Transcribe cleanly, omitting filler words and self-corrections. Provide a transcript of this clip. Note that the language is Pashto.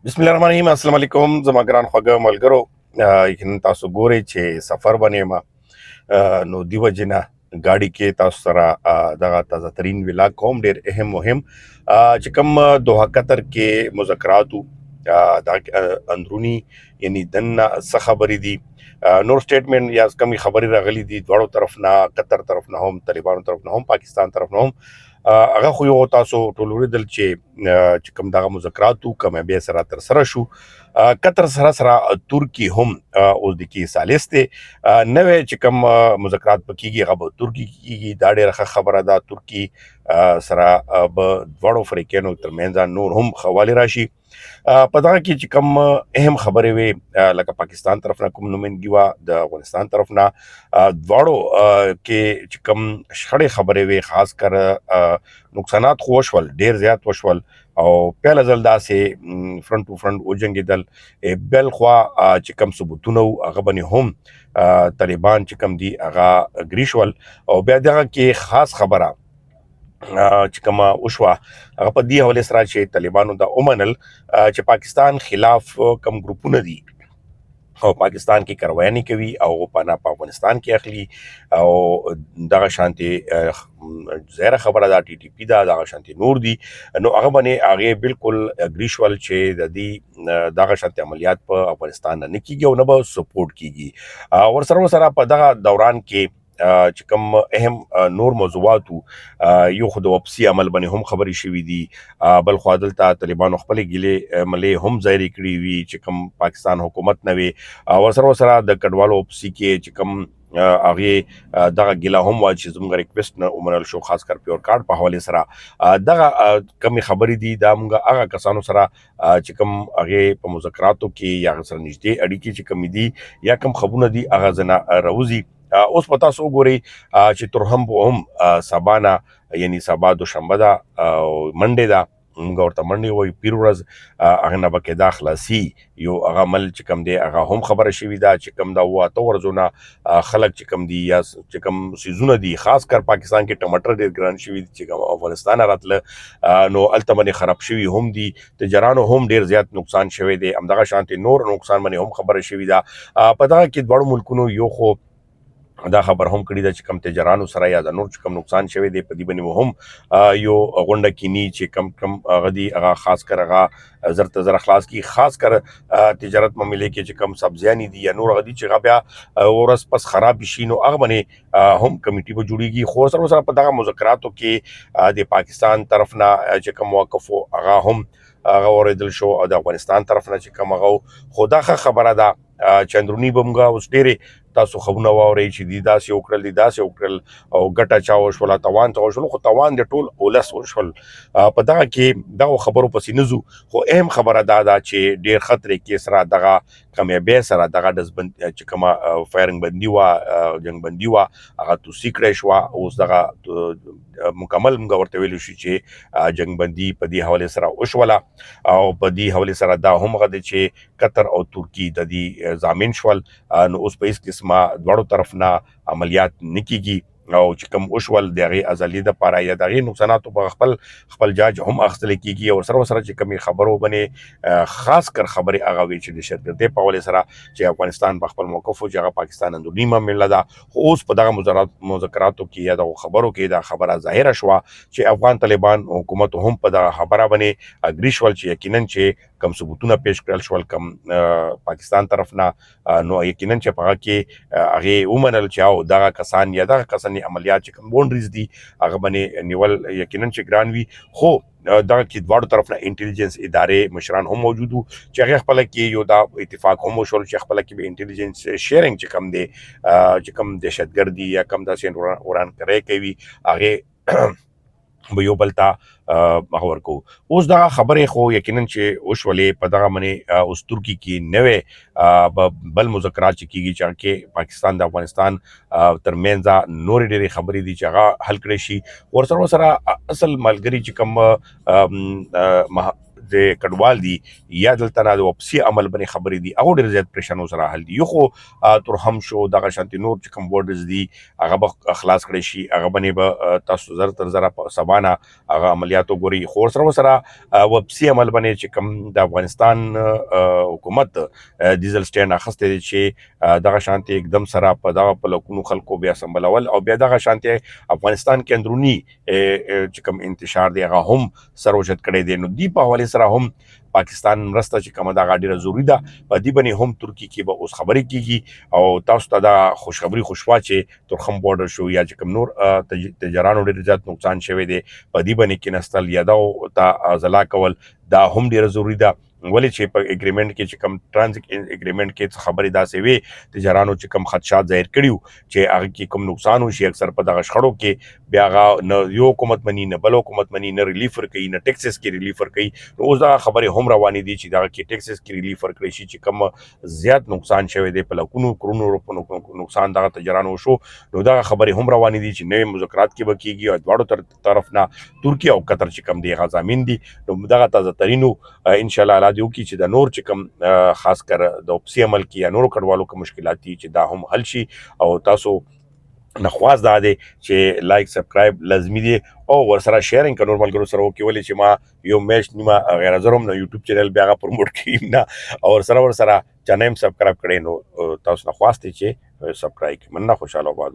बिस्मिल्लाहिर्रहमानिर्रहीम अस्सलाम वालेकुम زما ګران خوږه ملګرو یقینا تاسو ګورئ چې سفر باندې ما نو دیو جنا गाड़ी کې تاسو سره دغه تازه ترین ویلاګ کوم ډیر اهم مهم چې کوم دوحه قطر کې مذاکراتو دا اندرونی یعنی دنه څه خبرې دي نور سټیټمنټ یا کمی خبرې راغلي دي دواړو طرف نه قطر طرف نه هم طالبانو طرف نه هم پاکستان طرف نه هم هغه خو یو تاسو ټول ولیدل چې کوم دغه مذاکراتو کوم بیا سره تر سره شو قطر سره ترکی هم اوس د کې سالس ته نوې چې کوم مذاکرات پکېږي هغه به ترکی کېږي دا ډېره ښه خبره ده ترکی سره به دواړو فریقینو ترمنځ نور هم خواله راشي په دغه کې چې کوم اهم خبرې وي لکه پاکستان طرف نه کوم نومندګي وا د افغانستان طرف نه دواړو کې چې کوم شخړې خبرې وي خاص کر نقصانات خو وشول ډیر زیات وشول او پیاله ځل داسې فرنٹ ټو فرنٹ وجنګېدل بل خوا چې کوم ثبوتونه هغه باندې هم طالبان چې کوم دي هغه اګریشول او بیا دغه کې خاص خبره چې کومه وشوه هغه په دې حواله سره چې طالبانو دا اومنل چې پاکستان خلاف کم ګروپونه دي او پاکستان کې کاروایي کوي او په افغانستان کې اخلي او دغه شانتي زهره خبره ده ټي ټي پی دا دغه شانتي نور دي نو هغه باندې هغه بالکل اګریشول چې د دې دغه شانتي عملیات په افغانستان نه کیږي او نه به سپورټ کیږي ورسره په دغه دوران کې چې کوم اهم نور موضوعات یو خو د واپسي عمل باندې هم خبرې شوې دي بل خو دلته طالبانو خپل ګیلې ملې هم ظاهر کړی وي چې کوم پاکستان حکومت نه وي ورسره د کډوالو واپسي کې چې کوم هغه دغه ګیلا هم وا چې زموږ ریکوست نه ومنل شو خاص کر پیور کارت په حواله سره دغه کمی خبرې دي دا موږ هغه کسانو سره چې کوم هغه په مذاکراتو کې یا سره نږدې اړیکې چې کمی دي یا کوم خبرونه دي هغه زنه روزي اوس پتا سو ګوري چې تر هم سبانا یعنی سبا دوشنبه ده او منډه ده موږ ورته منډه وای پیر ورځ هغه نه بکې داخلاسي یو هغه عمل چې کم دی هغه هم خبره شوې ده چې کم دا وه تو ورځونه خلک چې کم دي یا چې کم سیزونه دي خاص کر پاکستان کې ټماټر ډېر ګران شوي دي چې کوم افغانستان راتله نو الته باندې خراب شوي هم دي تجارانو هم ډېر زیات نقصان شوی دی همدغه شانتي نور نقصان باندې هم خبره شوې ده په دغه کې دواړو ملکونو یو خو دا خبر هم کړی دا چې کم تجارانو سره یا د نور چې کم نقصان شوی دی په دې باندې هم یو غونډه کینی چې کم غدي هغه خاص کر هغه زر خلاص کی خاص کر تجارت معاملې کې چې کم سبزیانی دي یا نور غدي چې بیا ورس پس خراب شي نو هغه باندې هم کمیټي به جوړیږي خو سره په دغه مذاکراتو کې د پاکستان طرف نه چې کم موقف هغه هم هغه اوریدل شو او د افغانستان طرف نه چې کوم هغه خدا خبره ده چندرونی بمګه اوس ډېرې تاسو خبرونه واورئ چې دي داسې وکړل او ګټه چا وشول توان ته وشول خو توان د ټول اولس وشول په دغه کې دغه خبرو پسې نزو خو اهم خبره دا ده چې ډېر خطرې کې سره دغه کامیابی سره دغه دزبند چې کومه فایرنګ بندي وا جنگ بندي وا هغه تو سیکرټ شو اوس دغه مکمل موږ ورته ویل شو چې جنگ بندي په دې حواله سره وشوله او په دې حواله سره دا هم غد چې قطر او ترکی د دې ضامن شول نو اوس په هیڅ قسمه دواړو طرف نه عملیات نکېږي او چې کوم وشول دغه ازلی د پاره یا دغه نقصانات په خپل جاج هم اخستل کیږي او سره چې کوم خبرو باندې خاص کر خبره هغه وی چې د شرکتې په ولې سره چې افغانستان په خپل موقف او چې پاکستان اندورنی معاملې ده خو اوس په دغه مذاکراتو کې یا د خبرو کې دا خبره ظاهره شوه چې افغان طالبان حکومت هم په دغه خبره باندې اګریشول چې یقینا چې کم ثبوتونه پیش کړل شول کم پاکستان طرف نه نو یقینا چې په کې هغه ومنل چې او دغه کسان یا دغه کسان عملیات چې کوم بونډریز دي هغه باندې نیول یقینا چې ګران وي خو دغه کې دواړو طرف نه انټيليجنس ادارې مشران هم موجود چې هغه خپل کې یو دا اتفاق هم وشول چې خپل کې به انټيليجنس شیرینګ چې کم دي چې کم دهشتګردي یا کم داسې وران کوي هغه به یو بلتا مخور کو اوس دا خبره خو یقینا چې وشولې په دغه منی اوس ترکی کې نوې بل مذاکرات چې کیږي چې پاکستان د افغانستان ترمنځ نور ډېرې خبرې دي چې هغه حل کړي شي ورسره اصل ملګری چې کوم د کډوال دي یا دلته نه د واپسي عمل باندې خبرې دي هغه ډېر زیات پریشانو سره حل دي. یو خو ترهم شو دغه شانتي نور چې کوم بورډرز دي هغه به خلاص کړی شي، هغه باندې به تاسو زر تر زره په سبا نه هغه عملیات وګورئ. خو ورسره واپسي عمل باندې چې کوم د افغانستان حکومت ډیزل سټینډ اخیستی دی چې دغه شانتي اقدم سره په دغه په لکونو خلکو بیا سمبلول او بیا دغه شانتي افغانستان کې اندروني چې کوم انتشار دی هغه هم سر اوچت کړی دی. نو دی په حوالې سره هم پاکستان مرسته چې کومه دغه ډېره ضروري ده. په دې باندې هم ترکیې کې به اوس خبرې کیږي او تاسو ته دا خوشخبري خوشوا چې ترخم بورډر شو یا چې کوم نور تجارانو ډېر زیات نقصان شوی دی په دې باندې کېناستل یا دا ته ازلا کول دا هم ډېره ضروري ده. ولې چې په اګریمنټ کې چې کوم ټرانزیت اګریمنټ کې خبرې داسې وي تجارانو چې کوم خدشات ظاهر کړیو چې هغه کې کوم نقصان وشي اکثر په دغه شخړو کې بیا هغه نه یو حکومت مني نه بل حکومت مني نه ریلیف ورکوي نه ټیکسز کې ریلیف ورکوي. نو اوس دغه خبرې هم روانې دي چې دغه کې ټیکسز کې ریلیف ورکړی شي چې کوم زیات نقصان شوی دی په لکونو کرونو روپو نقصان دغه تجارانو شو. نو دغه خبرې هم روانې دي چې نوې مذاکرات کې به کیږي او دواړو طرف نه ترکیه او قطر چې کوم دی هغه ضامن دي. نو دغه تازه ترینو انشاءالله الله دې وکړي چې د نور چې کوم خاص کر د واپسي عمل کې یا نورو کډوالو کوم مشکلات دي چې دا هم حل شي. او تاسو نخواست دا دی چې لایک سبسکرایب لازمي دی او ورسره شیرینګ که نور ملګرو سره وکړي. ولې چې ما یو میاشت نیمه غیر حاضر هم نه یوټیوب چینل بیا هغه پروموټ کړي نه او ورسره چا نه یم سبسکرایب کړی نو تاسو نخواست دی چې سبسکرایب کړئ. مننه، خوشحاله آباد.